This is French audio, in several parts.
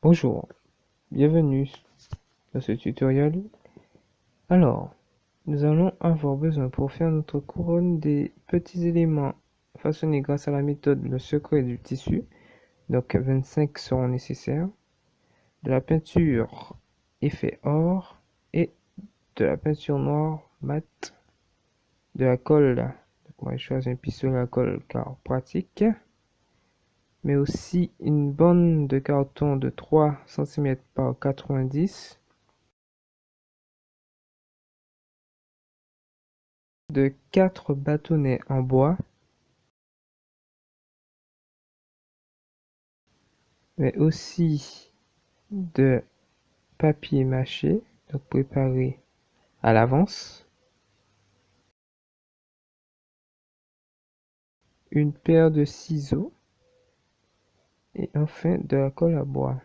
Bonjour, bienvenue dans ce tutoriel. Alors, nous allons avoir besoin pour faire notre couronne des petits éléments façonnés grâce à la méthode le secret du tissu. Donc 25 seront nécessaires. De la peinture effet or et de la peinture noire mat. De la colle, donc moi je choisis un pistolet à colle car pratique. Mais aussi une bande de carton de 3 cm par 90 de 4 bâtonnets en bois, mais aussi de papier mâché, donc préparé à l'avance, une paire de ciseaux et enfin de la colle à bois.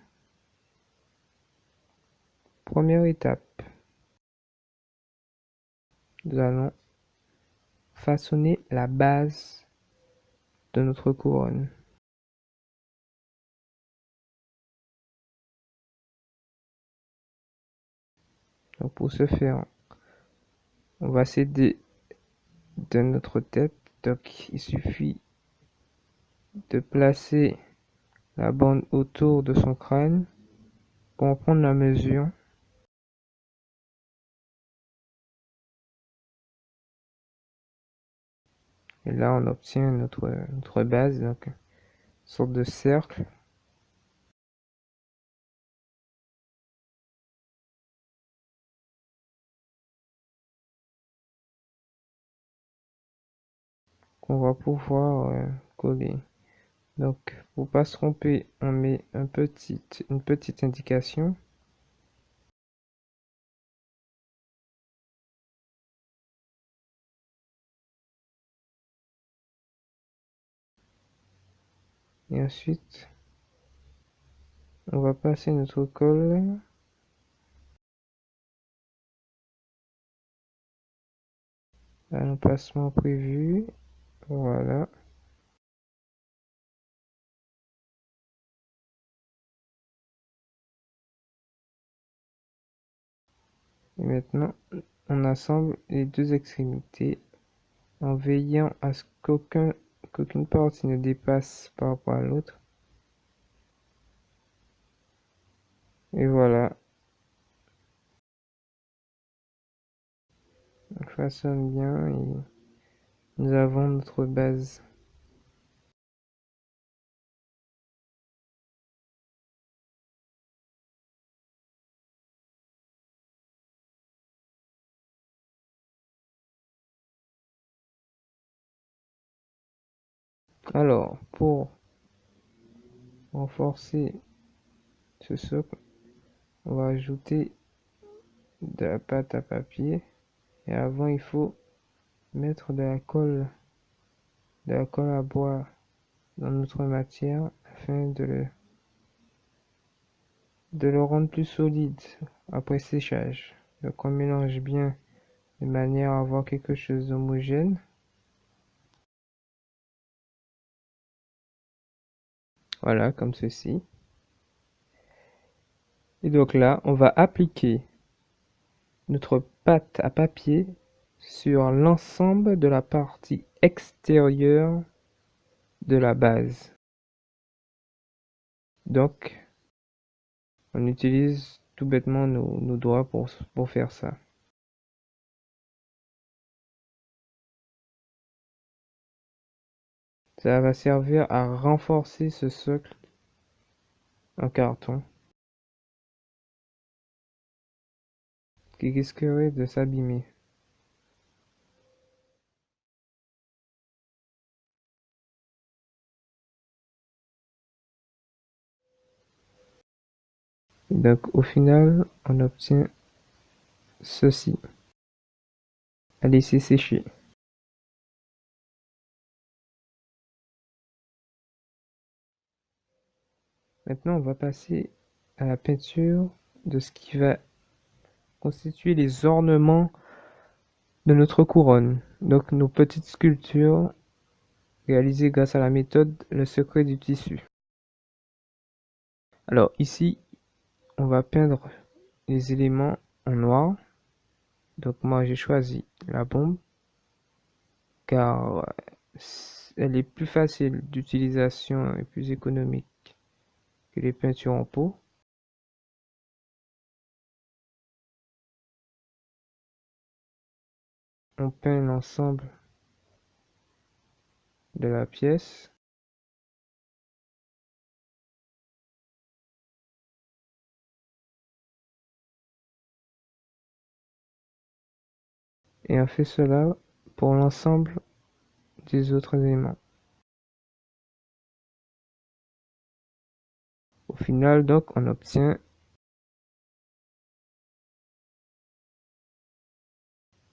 Première étape, nous allons façonner la base de notre couronne. Donc pour ce faire, on va s'aider de notre tête. Donc il suffit de placer la bande autour de son crâne pour en prendre la mesure. Et là, on obtient notre base, donc une sorte de cercle. Qu'on va pouvoir coller. Donc, pour pas se tromper, on met une petite indication. Et ensuite, on va passer notre colle à l'emplacement prévu. Voilà. Et maintenant, on assemble les deux extrémités en veillant à ce qu'aucune partie ne dépasse par rapport à l'autre. Et voilà, on façonne bien et nous avons notre base. Alors, pour renforcer ce socle, on va ajouter de la pâte à papier. Et avant, il faut mettre de la colle à bois dans notre matière afin de le rendre plus solide après séchage. Donc on mélange bien de manière à avoir quelque chose d'homogène. Voilà, comme ceci. Et donc là, on va appliquer notre pâte à papier sur l'ensemble de la partie extérieure de la base. Donc, on utilise tout bêtement nos doigts pour faire ça. Ça va servir à renforcer ce socle en carton qui risquerait de s'abîmer. Donc au final, on obtient ceci. À laisser sécher. Maintenant, on va passer à la peinture de ce qui va constituer les ornements de notre couronne. Donc nos petites sculptures réalisées grâce à la méthode le secret du tissu. Alors ici, on va peindre les éléments en noir. Donc moi j'ai choisi la bombe car elle est plus facile d'utilisation et plus économique que les peintures en pot. On peint l'ensemble de la pièce. Et on fait cela pour l'ensemble des autres éléments. Au final, donc, on obtient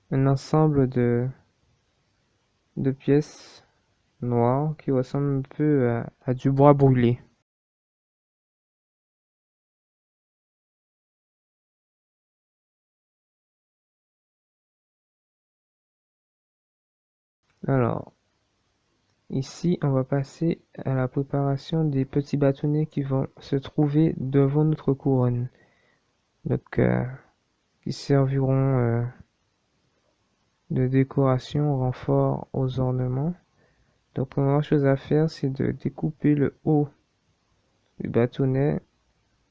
un ensemble de pièces noires qui ressemblent un peu à du bois brûlé. Alors, ici, on va passer à la préparation des petits bâtonnets qui vont se trouver devant notre couronne. Donc, qui serviront de décoration, renfort aux ornements. Donc, la première chose à faire, c'est de découper le haut du bâtonnet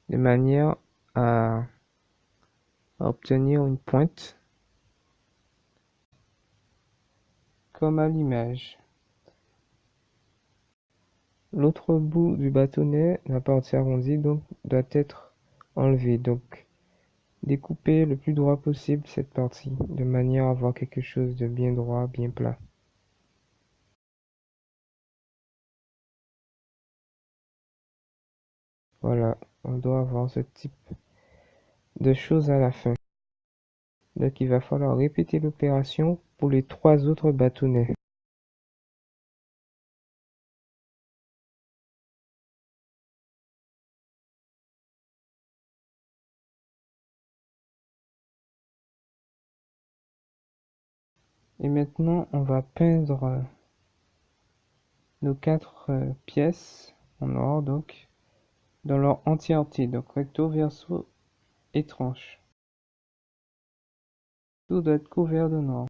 de manière à obtenir une pointe, comme à l'image. L'autre bout du bâtonnet, la partie arrondie, donc, doit être enlevé. Donc, découper le plus droit possible cette partie, de manière à avoir quelque chose de bien droit, bien plat. Voilà, on doit avoir ce type de choses à la fin. Donc, il va falloir répéter l'opération pour les 3 autres bâtonnets. Et maintenant, on va peindre nos 4 pièces en or, donc, dans leur entièreté, donc recto, verso et tranche. Tout doit être couvert de noir.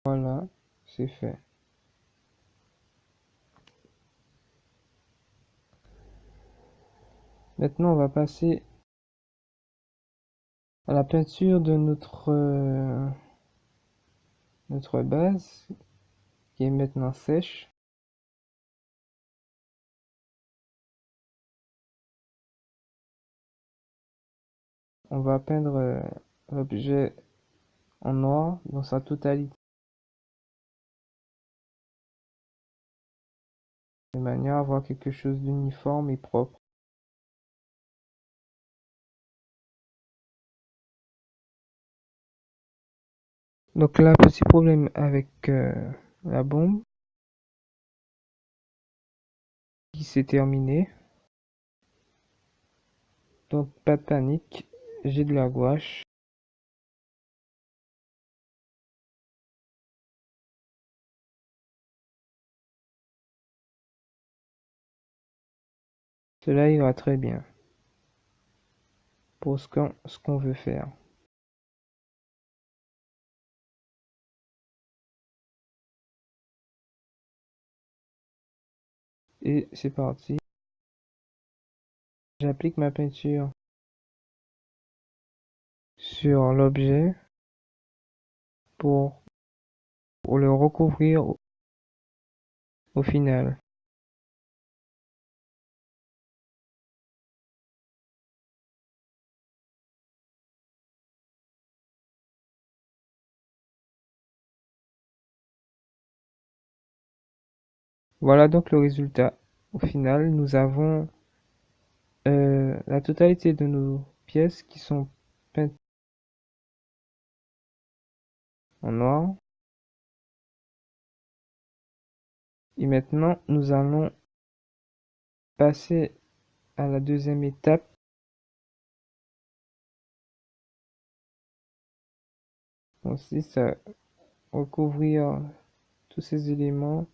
Voilà, c'est fait. Maintenant, on va passer à la peinture de notre base, qui est maintenant sèche. On va peindre l'objet en noir dans sa totalité, de manière à avoir quelque chose d'uniforme et propre. Donc là, petit problème avec la bombe qui s'est terminée. Donc pas de panique, j'ai de la gouache. Cela ira très bien pour ce qu'on veut faire. Et c'est parti. J'applique ma peinture sur l'objet pour, pour le recouvrir au final. Voilà donc le résultat. Au final, nous avons la totalité de nos pièces qui sont peintes en noir. Et maintenant, nous allons passer à la deuxième étape. Consiste à recouvrir tous ces éléments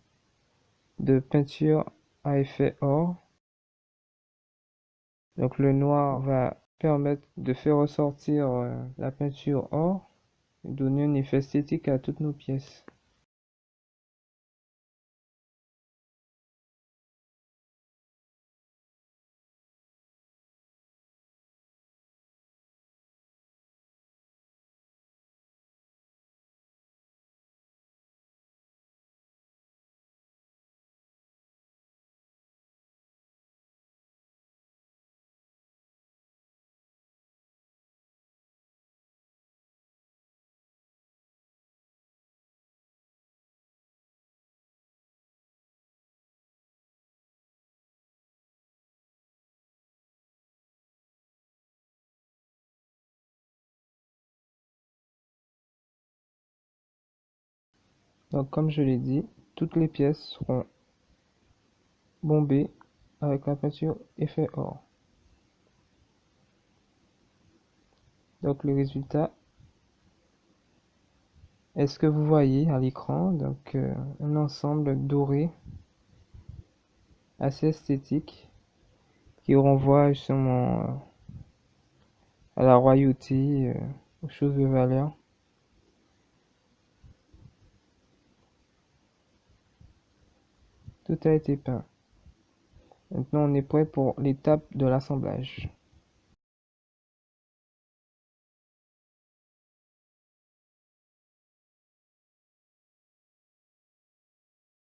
de peinture à effet or. Donc le noir va permettre de faire ressortir la peinture or et donner un effet esthétique à toutes nos pièces. Donc comme je l'ai dit, toutes les pièces seront bombées avec la peinture effet or. Donc le résultat est ce que vous voyez à l'écran, donc un ensemble doré assez esthétique qui renvoie justement à la royauté, aux choses de valeur. Tout a été peint. Maintenant on est prêt pour l'étape de l'assemblage.